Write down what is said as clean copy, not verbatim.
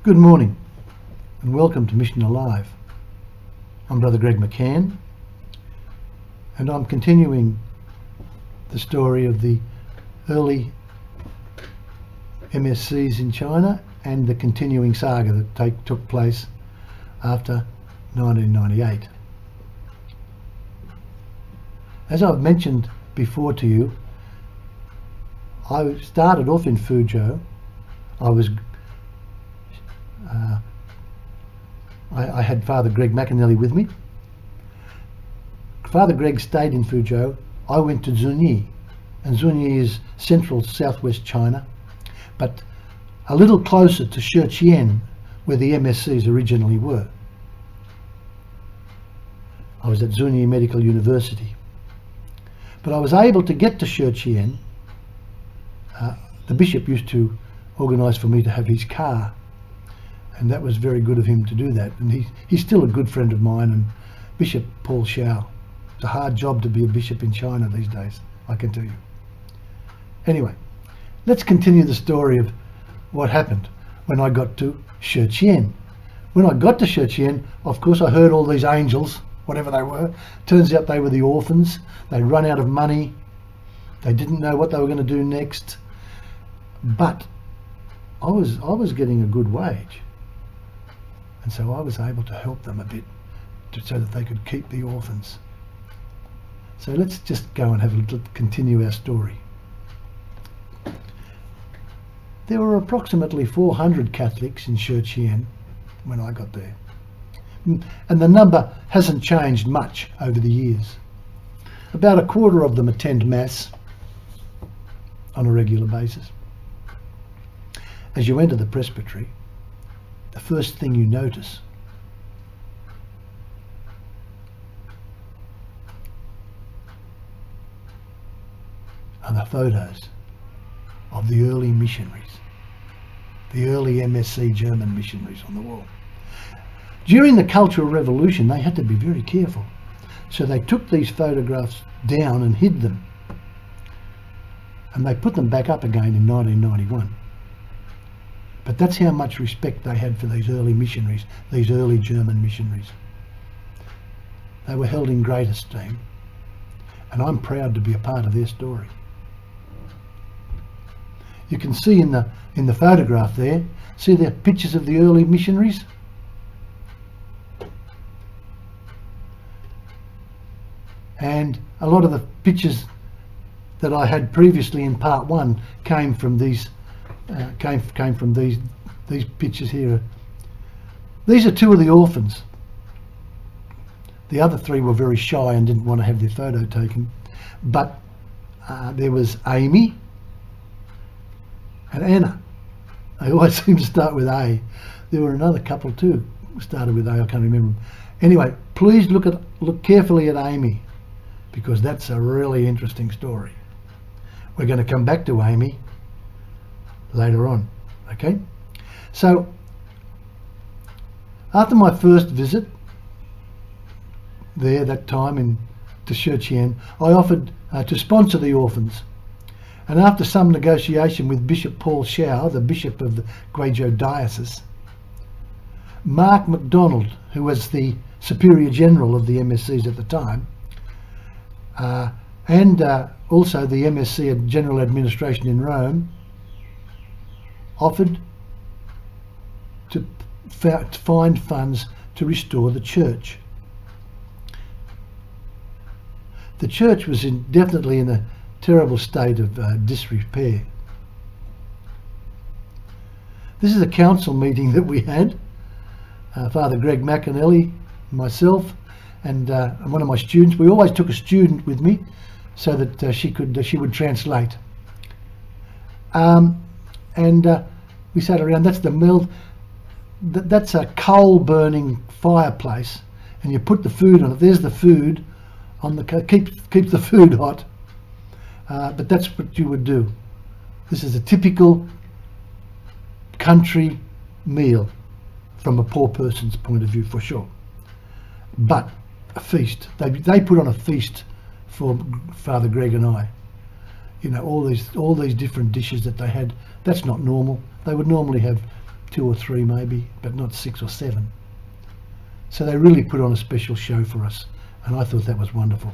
Good morning and welcome to Mission Alive. I'm Brother Greg McCann and I'm continuing the story of the early MSCs in China and the continuing saga that took place after 1998. As I've mentioned before to you, I started off in Fuzhou. I had Father Greg McAnally with me. Father Greg stayed in Fuzhou. I went to Zunyi, and Zunyi is central southwest China, but a little closer to Shijian, where the MSCs originally were. I was at Zunyi Medical University. But I was able to get to Shijian. The bishop used to organise for me to have his car, and that was very good of him to do that. And he's still a good friend of mine, and Bishop Paul Xiao. It's a hard job to be a bishop in China these days, I can tell you. Anyway, let's continue the story of what happened when I got to Shijian. When I got to Shijian, of course, I heard all these angels, whatever they were. Turns out they were the orphans. They'd run out of money. They didn't know what they were going to do next. But I was getting a good wage. And so I was able to help them a bit so that they could keep the orphans. So let's just go and continue our story. There were approximately 400 Catholics in Shijian when I got there. And the number hasn't changed much over the years. About a quarter of them attend Mass on a regular basis. As you enter the presbytery, the first thing you notice are the photos of the early missionaries, the early MSC German missionaries on the wall. During the Cultural Revolution, they had to be very careful. So they took these photographs down and hid them. And they put them back up again in 1991. But that's how much respect they had for these early missionaries, these early German missionaries. They were held in great esteem. And I'm proud to be a part of their story. You can see in the photograph there, see the pictures of the early missionaries? And a lot of the pictures that I had previously in part one came from these these pictures here. These are two of the orphans. The other three were very shy and didn't want to have their photo taken. But there was Amy and Anna. They always seem to start with A. There were another couple too who started with A, I can't remember. Anyway, please look carefully at Amy, because that's a really interesting story. We're going to come back to Amy later on, okay? So, after my first visit there that time to Shijian, I offered to sponsor the orphans. And after some negotiation with Bishop Paul Xiao, the Bishop of the Guizhou Diocese, Mark MacDonald, who was the Superior General of the MSCs at the time, and also the MSC General Administration in Rome, offered to find funds to restore the church. The church was definitely in a terrible state of disrepair. This is a council meeting that we had. Father Greg McAnally, myself, and one of my students. We always took a student with me so that she would translate. We sat around. That's the mill. That's a coal burning fireplace, and you put the food on it. There's the food on the keeps the food hot. But that's what you would do. This is a typical country meal from a poor person's point of view, for sure. But a feast. They put on a feast for Father Greg and I. You know, all these different dishes that they had. That's not normal. They would normally have 2 or 3 maybe, but not 6 or 7. So they really put on a special show for us, and I thought that was wonderful.